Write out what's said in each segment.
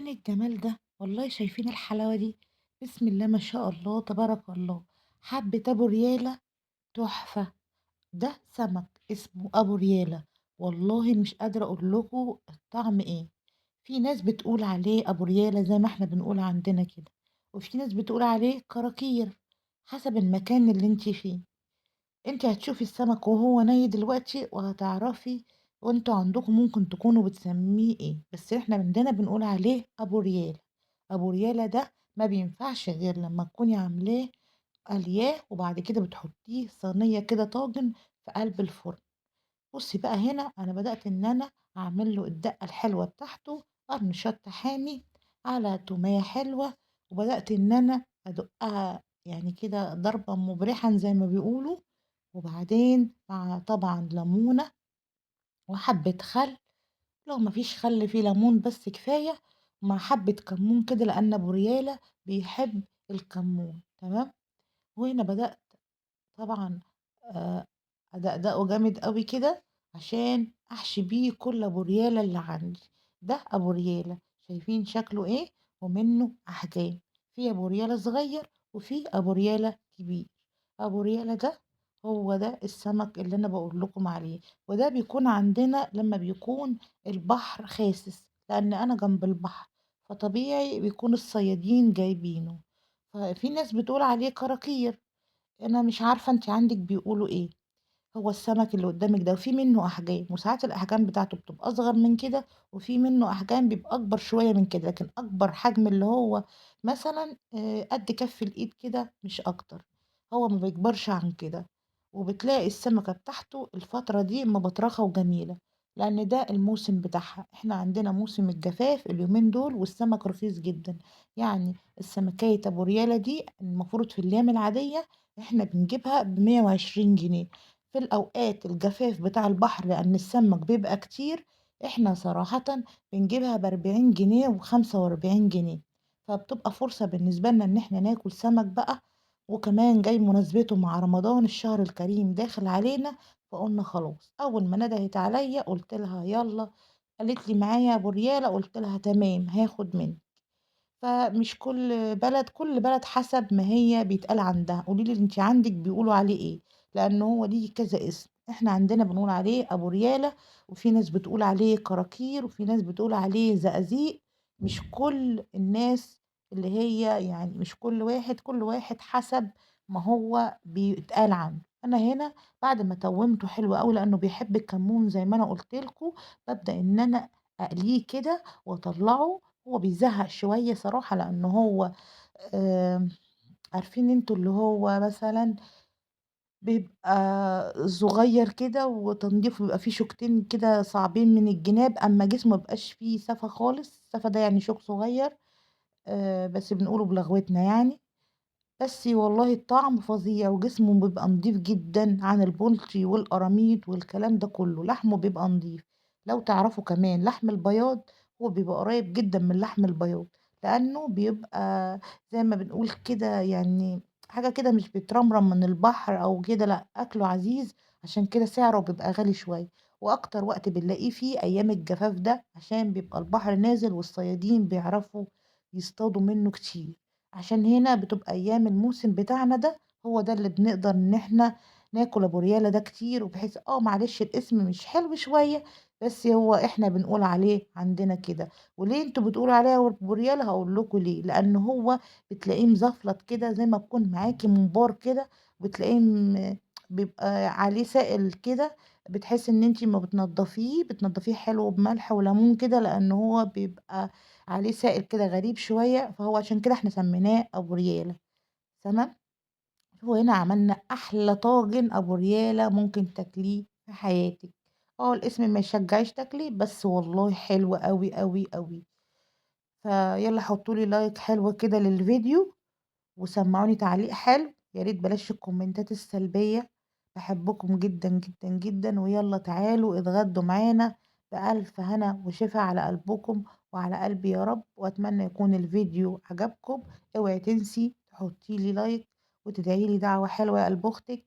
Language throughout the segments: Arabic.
فين الجمال ده! والله شايفين الحلاوة دي! بسم الله ما شاء الله تبارك الله. حبة أبو ريالة تحفة. ده سمك اسمه أبو ريالة. والله مش قادرة أقول لكم الطعم إيه. في ناس بتقول عليه أبو ريالة زي ما إحنا بنقول عندنا كده، وفي ناس بتقول عليه كراكير، حسب المكان اللي انتي فيه. انت هتشوفي السمك وهو ني دلوقتي وهتعرفي وانتوا عندكم ممكن تكونوا بتسميه ايه، بس احنا عندنا بنقول عليه ابو ريال. ابو ريالة ده ما بينفعش غير لما تكوني عاملاه قلياه وبعد كده بتحطيه صينية كده طاجن في قلب الفرن. بصي بقى هنا انا بدأت ان انا اعمل له الدقة الحلوة بتاعته، قرن شطة حامي على تومية حلوة، وبدأت ان انا ادقها يعني كده ضربا مبرحا زي ما بيقولوا، وبعدين مع طبعا ليمونة وحبة خل، لو مفيش خل فيه ليمون بس كفاية، مع حبة كمون كده لأن أبو ريالة بيحب الكمون. تمام. وهنا بدأت طبعًا آآ أدقدقه جامد أوي كده عشان أحشي بيه كل أبو ريالة اللي عندي. ده أبو ريالة، شايفين شكله إيه؟ ومنه أحجام، في أبو ريالة صغير وفي أبو ريالة كبير. أبو ريالة ده هو ده السمك اللي أنا باقول لكم عليه، وده بيكون عندنا لمّا بيكون البحر خاسس، لأن أنا جنب البحر، فطبيعي بيكون الصيادين جايبينه. ففي ناس بتقول عليه كراكير. أنا مش عارفة أنتِ عندِك بيقولوا إيه. هو السمك اللي قدامِك ده وفي منه أحجام، وساعات الأحجام بتاعته بتبقى أصغر من كده، وفي منه أحجام بيبقى أكبر شوية من كده، لكن أكبر حجم اللي هو مثلًا قد كف الإيد كده مش أكتر، هو ما بيكبرش عن كده. وبتلاقي السمكة بتاعته الفترة دي مبطرخة وجميلة، لأن ده الموسم بتاعها. إحنا عندنا موسم الجفاف اليومين دول والسمك رخيص جدًا. يعني السمكية أبو ريالة دي المفروض في الأيام العادية إحنا بنجيبها ب120 جنيه. في الأوقات الجفاف بتاع البحر لأن السمك بيبقى كتير، إحنا صراحةً بنجيبها ب40 جنيه و45 جنيه. فبتبقى فرصة بالنسبة لنا إن إحنا ناكل سمك بقى، وكمان جاي مناسبته مع رمضان الشهر الكريم داخل علينا، فقُلنا خلاص. أول ما ندهت عليَّ قُلت لها يالّا، قالت لي معايا أبو ريالة، قُلت لها تمام هاخد منِّك. فمش كل بلد حسب ما هي بيتقال عندها. قولي لي أنتِ عندِك بيقولوا عليه إيه؟ لأن هو ليه كذا اسم. إحنا عندنا بنقول عليه أبو ريالة، وفي ناس بتقول عليه كراكير، وفي ناس بتقول عليه زقازيق. مش كل الناس اللي هي يعني مش كل واحد حسب ما هو بيتقال عنه. أنا هنا بعد ما توّمته حلو أوي لأنه بيحب الكمون زي ما أنا قُلت لكم، بابدأ إن أنا أقليه كده وأطلّعه. هو بيزهق شوية صراحة لأن هو آمم، عارفين أنتم اللي هو مثلًا بيبقى صغير كده وتنضيفه بيبقى فيه شوكتين كده صعبين من الجناب، أمّا جسمه ما بيبقاش فيه سَفة خالص. السَفة ده يعني شوك صغير، بس بنقوله بلغوتنا يعني. بس والله الطعم فظيع وجسمه بيبقى نضيف جدًا عن البلطي والقراميط والكلام ده كله، لحمه بيبقى نضيف. لو تعرفوا كمان لحم البياض هو بيبقى قريب جدًا من لحم البياض، لأنه بيبقى زي ما بنقول كده يعني حاجة كده مش بيترمرم من البحر أو كده، لأ أكله عزيز، عشان كده سعره بيبقى غالي شوية. وأكتر وقت بنلاقيه فيه أيام الجفاف ده، عشان بيبقى البحر نازل والصيادين بيعرفوا يصطادوا منه كتير. عشان هنا بتبقى أيام الموسم بتاعنا ده، هو ده اللي بنقدر إن إحنا ناكل أبو ريالة ده كتير، وبحيث معلش الاسم مش حلو شوية، بس هو إحنا بنقول عليه عندنا كده. وليه أنتم بتقولوا عليه أبو ريالة؟ هاقول لكم ليه. لأن هو بتلاقيه مزفلط كده زي ما تكون معاكِ ممبار كده، وبتلاقيه بيبقى عليه سائل كده، بتحسي إن أنتِ أمّا بتنضفيه حلو بملح وليمون كده، لأن هو بيبقى عليه سائل كده غريب شوية، فهو عشان كده إحنا سميناه أبو ريالة. تمام. وهنا عملنا أحلى طاجن أبو ريالة ممكن تاكليه في حياتك. الاسم ما يشجعش تاكلي، بس والله حلو أوي أوي أوي. فيلا حطوا لي لايك حلو كده للفيديو، وسمعوني تعليق حلو، يا ريت بلاش الكومنتات السلبية. باحبكم جدًا، جدًا، جدًا، ويالّا تعالوا اتغدوا معانا بألف هنا وشفا على قلبكم وعلى قلبي يا رب. وأتمنى يكون الفيديو عجبكم. اوعي تنسي تحطي لي لايك وتدعي لي دعوة حلوة يا قلب أختك.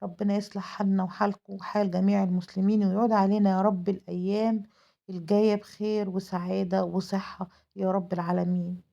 ربنا يصلح حالنا وحالكم وحال جميع المسلمين، ويعود علينا يا رب الأيام الجاية بخير وسعادة وصحة. يا رب العالمين.